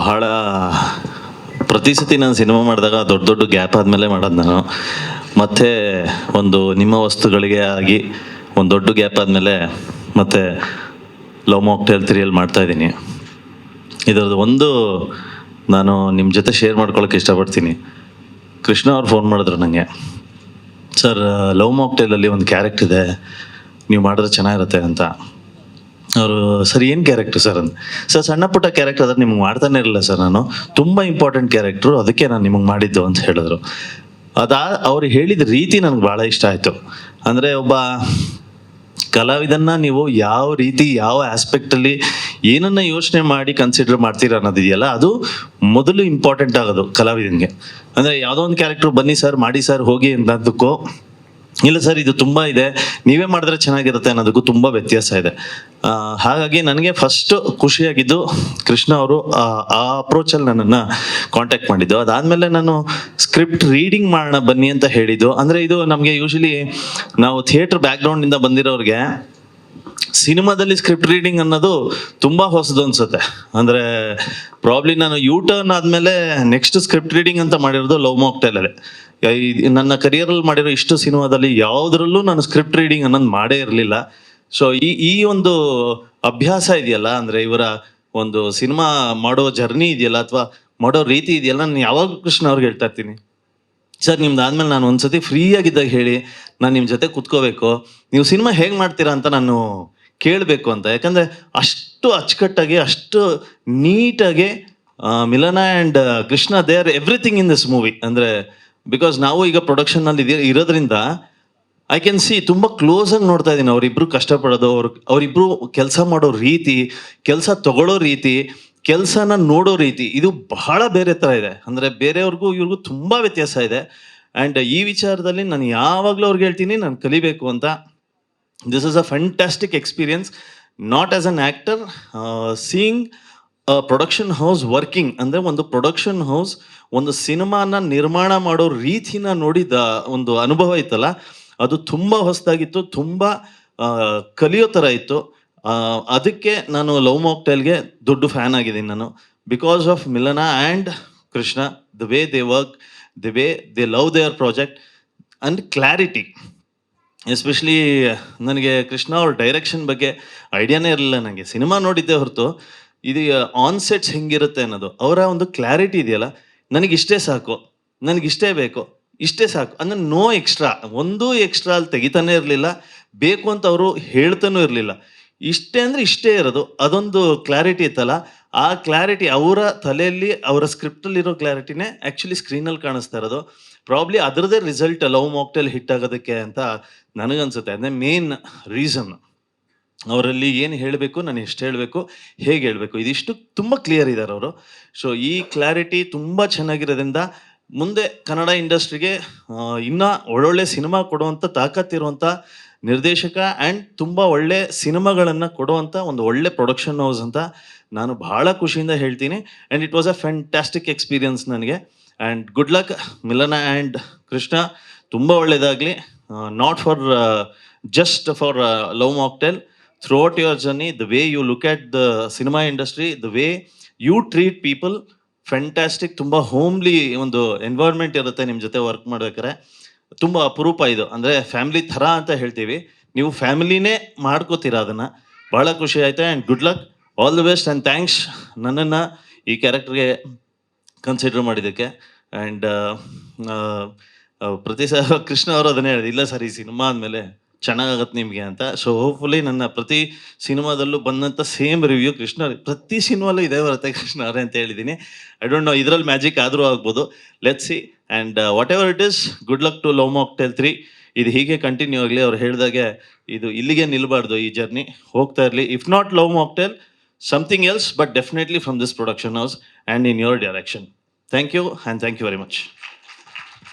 ಭಾಳ ಪ್ರತಿ ಸತಿ ನಾನು ಸಿನಿಮಾ ಮಾಡಿದಾಗ ದೊಡ್ಡ ದೊಡ್ಡ ಗ್ಯಾಪ್ ಆದಮೇಲೆ ಮಾಡೋದು ನಾನು. ಮತ್ತು ಒಂದು ನಿಮ್ಮ ವಸ್ತುಗಳಿಗೆ ಆಗಿ ಒಂದು ದೊಡ್ಡ ಗ್ಯಾಪ್ ಆದಮೇಲೆ ಮತ್ತೆ ಲವ್ ಮಾಕ್ಟೇಲ್ 3 ಮಾಡ್ತಾಯಿದ್ದೀನಿ. ಇದರದ್ದು ಒಂದು ನಾನು ನಿಮ್ಮ ಜೊತೆ ಶೇರ್ ಮಾಡ್ಕೊಳ್ಳೋಕ್ಕೆ ಇಷ್ಟಪಡ್ತೀನಿ. ಕೃಷ್ಣ ಅವ್ರು ಫೋನ್ ಮಾಡಿದ್ರು ನನಗೆ, ಸರ್ ಲವ್ ಮಾಕ್ಟೇಲಲ್ಲಿ ಒಂದು ಕ್ಯಾರೆಕ್ಟ್ ಇದೆ, ನೀವು ಮಾಡಿದ್ರೆ ಚೆನ್ನಾಗಿರುತ್ತೆ ಅಂತ. ಅವರು ಸರ್ ಏನು ಕ್ಯಾರೆಕ್ಟ್ರು ಸರ್ ಅಂದ. ಸರ್ ಸಣ್ಣ ಪುಟ್ಟ ಕ್ಯಾರೆಕ್ಟರ್ ಆದರೆ ನಿಮ್ಗೆ ಮಾಡ್ತಾನೆ ಇರಲಿಲ್ಲ ಸರ್, ನಾನು ತುಂಬ ಇಂಪಾರ್ಟೆಂಟ್ ಕ್ಯಾರೆಕ್ಟ್ರು, ಅದಕ್ಕೆ ನಾನು ನಿಮಗೆ ಮಾಡಿದ್ದು ಅಂತ ಹೇಳಿದ್ರು. ಅವ್ರು ಹೇಳಿದ ರೀತಿ ನನಗೆ ಭಾಳ ಇಷ್ಟ ಆಯಿತು. ಅಂದರೆ ಒಬ್ಬ ಕಲಾವಿದನ್ನ ನೀವು ಯಾವ ರೀತಿ ಯಾವ ಆಸ್ಪೆಕ್ಟಲ್ಲಿ ಏನನ್ನ ಯೋಚನೆ ಮಾಡಿ ಕನ್ಸಿಡರ್ ಮಾಡ್ತೀರ ಅನ್ನೋದಿದೆಯಲ್ಲ, ಅದು ಮೊದಲು ಇಂಪಾರ್ಟೆಂಟ್ ಆಗೋದು ಕಲಾವಿದನಿಗೆ. ಅಂದರೆ ಯಾವುದೋ ಒಂದು ಕ್ಯಾರೆಕ್ಟ್ರು ಬನ್ನಿ ಸರ್ ಮಾಡಿ ಸರ್ ಹೋಗಿ ಅನ್ನೋದಕ್ಕೂ, ಇಲ್ಲ ಸರ್ ಇದು ತುಂಬ ಇದೆ ನೀವೇ ಮಾಡಿದ್ರೆ ಚೆನ್ನಾಗಿರುತ್ತೆ ಅನ್ನೋದಕ್ಕೂ ತುಂಬ ವ್ಯತ್ಯಾಸ ಇದೆ. ಹಾಗಾಗಿ ನನಗೆ ಫಸ್ಟ್ ಖುಷಿಯಾಗಿದ್ದು ಕೃಷ್ಣ ಅವರು ಆ ಅಪ್ರೋಚಲ್ಲಿ ನನ್ನನ್ನು ಕಾಂಟ್ಯಾಕ್ಟ್ ಮಾಡಿದ್ದು. ಅದಾದಮೇಲೆ ನಾನು ಸ್ಕ್ರಿಪ್ಟ್ ರೀಡಿಂಗ್ ಮಾಡೋಣ ಬನ್ನಿ ಅಂತ ಹೇಳಿದ್ದು. ಅಂದರೆ ಇದು ನಮಗೆ ಯೂಶಲಿ ನಾವು ಥಿಯೇಟ್ರ್ ಬ್ಯಾಕ್ಗ್ರೌಂಡಿಂದ ಬಂದಿರೋರಿಗೆ ಸಿನಿಮಾದಲ್ಲಿ ಸ್ಕ್ರಿಪ್ಟ್ ರೀಡಿಂಗ್ ಅನ್ನೋದು ತುಂಬ ಹೊಸದು ಅನ್ಸುತ್ತೆ. ಅಂದರೆ ಪ್ರಾಬ್ಲಿ ನಾನು ಟರ್ನ್ ಆದಮೇಲೆ ನೆಕ್ಸ್ಟ್ ಸ್ಕ್ರಿಪ್ಟ್ ರೀಡಿಂಗ್ ಅಂತ ಮಾಡಿರೋದು ಲವ್ ಮಾಕ್ಟೇಲಲ್ಲೇ. ನನ್ನ ಕರಿಯರಲ್ಲಿ ಮಾಡಿರೋ ಇಷ್ಟು ಸಿನಿಮಾದಲ್ಲಿ ಯಾವುದರಲ್ಲೂ ನಾನು ಸ್ಕ್ರಿಪ್ಟ್ ರೀಡಿಂಗ್ ಅನ್ನೋದು ಮಾಡೇ ಇರಲಿಲ್ಲ. ಸೊ ಈ ಒಂದು ಅಭ್ಯಾಸ ಇದೆಯಲ್ಲ, ಅಂದರೆ ಇವರ ಒಂದು ಸಿನಿಮಾ ಮಾಡೋ ಜರ್ನಿ ಇದೆಯಲ್ಲ ಅಥವಾ ಮಾಡೋ ರೀತಿ ಇದೆಯಲ್ಲ, ನಾನು ಯಾವಾಗ ಕೃಷ್ಣ ಅವ್ರಿಗೆ ಹೇಳ್ತಾ ಇರ್ತೀನಿ, ಸರ್ ನಿಮ್ದು ಆದಮೇಲೆ ನಾನು ಒಂದ್ಸತಿ ಫ್ರೀ ಆಗಿದ್ದಾಗ ಹೇಳಿ, ನಾನು ನಿಮ್ಮ ಜೊತೆ ಕೂತ್ಕೋಬೇಕು, ನೀವು ಸಿನಿಮಾ ಹೇಗೆ ಮಾಡ್ತೀರಾ ಅಂತ ನಾನು ಕೇಳಬೇಕು ಅಂತ. ಯಾಕಂದರೆ ಅಷ್ಟು ಅಚ್ಚುಕಟ್ಟಾಗಿ ಅಷ್ಟು ನೀಟಾಗಿ ಮಿಲನ and Krishna they are everything in this movie. ಅಂದರೆ ಬಿಕಾಸ್ ನಾವು ಈಗ ಪ್ರೊಡಕ್ಷನ್ನಲ್ಲಿ ಇರೋದ್ರಿಂದ ಐ ಕ್ಯಾನ್ ಸಿ ತುಂಬ ಕ್ಲೋಸಾಗಿ ನೋಡ್ತಾ ಇದ್ದೀನಿ ಅವರಿಬ್ಬರು ಕಷ್ಟಪಡೋದು, ಅವರಿಬ್ಬರು ಕೆಲಸ ಮಾಡೋ ರೀತಿ, ಕೆಲಸ ತಗೊಳ್ಳೋ ರೀತಿ, ಕೆಲಸನ ನೋಡೋ ರೀತಿ, ಇದು ಬಹಳ ಬೇರೆ ಥರ ಇದೆ. ಅಂದರೆ ಬೇರೆಯವ್ರಿಗೂ ಇವ್ರಿಗೂ ತುಂಬ ವ್ಯತ್ಯಾಸ ಇದೆ. ಆ್ಯಂಡ್ ಈ ವಿಚಾರದಲ್ಲಿ ನಾನು ಯಾವಾಗಲೂ ಅವ್ರಿಗೆ ಹೇಳ್ತೀನಿ, ನಾನು ಕಲಿಬೇಕು ಅಂತ. This is a fantastic experience, not as an actor, seeing production house working. ಅಂದರೆ ಒಂದು ಪ್ರೊಡಕ್ಷನ್ ಹೌಸ್ ಒಂದು ಸಿನಿಮಾನ ನಿರ್ಮಾಣ ಮಾಡೋ ರೀತಿನ ನೋಡಿದ ಒಂದು ಅನುಭವ ಇತ್ತಲ್ಲ, ಅದು ತುಂಬ ಹೊಸದಾಗಿತ್ತು, ತುಂಬ ಕಲಿಯೋ ಥರ ಇತ್ತು. ಅದಕ್ಕೆ ನಾನು ಲವ್ ಮಾಕ್ಟೇಲ್ಗೆ ದೊಡ್ಡ ಫ್ಯಾನ್ ಆಗಿದ್ದೀನಿ ನಾನು, ಬಿಕಾಸ್ ಆಫ್ ಮಿಲನ and Krishna, the way they work, the way they love there project and clarity. Especially ನನಗೆ ಕೃಷ್ಣ ಅವ್ರ ಡೈರೆಕ್ಷನ್ ಬಗ್ಗೆ ಐಡಿಯಾನೇ ಇರಲಿಲ್ಲ. ನನಗೆ ಸಿನಿಮಾ ನೋಡಿದ್ದೆ ಹೊರತು ಇದು ಆನ್ ಸೆಟ್ಸ್ ಹೆಂಗಿರುತ್ತೆ ಅನ್ನೋದು, ಅವರ ಒಂದು ಕ್ಲಾರಿಟಿ ಇದೆಯಲ್ಲ, ನನಗಿಷ್ಟೇ ಸಾಕು, ನನಗಿಷ್ಟೇ ಬೇಕು, ಇಷ್ಟೇ ಸಾಕು ಅಂದರೆ ನೋ ಎಕ್ಸ್ಟ್ರಾ, ಒಂದೂ ಎಕ್ಸ್ಟ್ರಾ ಅಲ್ಲಿ ತೆಗಿತಾನೆ ಇರಲಿಲ್ಲ, ಬೇಕು ಅಂತ ಅವರು ಹೇಳ್ತಾನೂ ಇರಲಿಲ್ಲ. ಇಷ್ಟೇ ಅಂದರೆ ಇಷ್ಟೇ ಇರೋದು, ಅದೊಂದು ಕ್ಲಾರಿಟಿ ಇತ್ತಲ್ಲ, ಆ ಕ್ಲಾರಿಟಿ ಅವರ ತಲೆಯಲ್ಲಿ ಅವರ ಸ್ಕ್ರಿಪ್ಟಲ್ಲಿರೋ ಕ್ಲಾರಿಟಿನೇ ಆ್ಯಕ್ಚುಲಿ ಸ್ಕ್ರೀನಲ್ಲಿ ಕಾಣಿಸ್ತಾ ಇರೋದು. ಪ್ರಾಬ್ಲಿ ಅದರದ್ದೇ ರಿಸಲ್ಟ್ ಲವ್ ಮಾಕ್ಟೇಲ್ ಹಿಟ್ ಆಗೋದಕ್ಕೆ ಅಂತ ನನಗನ್ಸುತ್ತೆ. ಅದೇ ಮೇನ್ ರೀಸನ್. ಅವರಲ್ಲಿ ಏನು ಹೇಳಬೇಕು, ನಾನು ಎಷ್ಟು ಹೇಳಬೇಕು, ಹೇಗೆ ಹೇಳಬೇಕು, ಇದಿಷ್ಟು ತುಂಬ ಕ್ಲಿಯರ್ ಇದ್ದಾರೆ ಅವರು. ಸೊ ಈ ಕ್ಲಾರಿಟಿ ತುಂಬ ಚೆನ್ನಾಗಿರೋದ್ರಿಂದ ಮುಂದೆ ಕನ್ನಡ ಇಂಡಸ್ಟ್ರಿಗೆ ಇನ್ನೂ ಒಳ್ಳೊಳ್ಳೆ ಸಿನಿಮಾ ಕೊಡುವಂಥ ತಾಕತ್ತಿರುವಂಥ ನಿರ್ದೇಶಕ ಆ್ಯಂಡ್ ತುಂಬ ಒಳ್ಳೆ ಸಿನಿಮಾಗಳನ್ನು ಕೊಡುವಂಥ ಒಂದು ಒಳ್ಳೆ ಪ್ರೊಡಕ್ಷನ್ ಹೌಸ್ ಅಂತ ನಾನು ಭಾಳ ಖುಷಿಯಿಂದ ಹೇಳ್ತೀನಿ. And it was a fantastic experience ನನಗೆ. And good luck Milana and Krishna, ತುಂಬ ಒಳ್ಳೆಯದಾಗಲಿ. Not for just for Love Mocktail, throughout your journey, the way you look at the cinema industry, the way you treat people, fantastic. ತುಂಬ homely ಒಂದು environment ಇರುತ್ತೆ ನಿಮ್ಮ ಜೊತೆ work ಮಾಡ್ಬೇಕಾದ್ರೆ, ತುಂಬ ಅಪರೂಪ ಇದು. ಅಂದರೆ ಫ್ಯಾಮಿಲಿ ಥರ ಅಂತ ಹೇಳ್ತೀವಿ, ನೀವು ಫ್ಯಾಮಿಲಿನೇ ಮಾಡ್ಕೋತೀರಾ ಅದನ್ನು. ಭಾಳ ಖುಷಿ ಆಯಿತು. And good luck, all the best and thanks ನನ್ನನ್ನು ಈ ಕ್ಯಾರೆಕ್ಟರ್ಗೆ ಕನ್ಸಿಡರ್ ಮಾಡಿದ್ದಕ್ಕೆ. ಆ್ಯಂಡ್ ಪ್ರತಿ ಸಲ ಕೃಷ್ಣ ಅವರು ಅದನ್ನೇ ಹೇಳಿದೆ, ಇಲ್ಲ ಸರ್ ಈ ಸಿನಿಮಾ ಆದಮೇಲೆ ಚೆನ್ನಾಗತ್ತೆ ನಿಮಗೆ ಅಂತ. ಸೊ ಹೋಪ್ಫುಲಿ ನನ್ನ ಪ್ರತಿ ಸಿನಿಮಾದಲ್ಲೂ ಬಂದಂಥ ಸೇಮ್ ರಿವ್ಯೂ ಕೃಷ್ಣ ಪ್ರತಿ ಸಿನಿಮಾಲ್ಲೂ ಇದೇ ಬರುತ್ತೆ ಕೃಷ್ಣ ಅವರೇ ಅಂತ ಹೇಳಿದ್ದೀನಿ. ಐ ಡೋಂಟ್ ನೋ ಇದರಲ್ಲಿ ಮ್ಯಾಜಿಕ್ ಆದರೂ ಆಗ್ಬೋದು, let's see. And whatever it is, good luck to Love Mocktail 3. ಇದು ಹೀಗೆ ಕಂಟಿನ್ಯೂ ಆಗಲಿ. ಅವ್ರು ಹೇಳಿದಾಗೆ ಇದು ಇಲ್ಲಿಗೆ ನಿಲ್ಲಬಾರ್ದು, ಈ ಜರ್ನಿ ಹೋಗ್ತಾ ಇರಲಿ. If not love mocktail, something else, but definitely from this production house and in your direction. Thank you and thank you very much.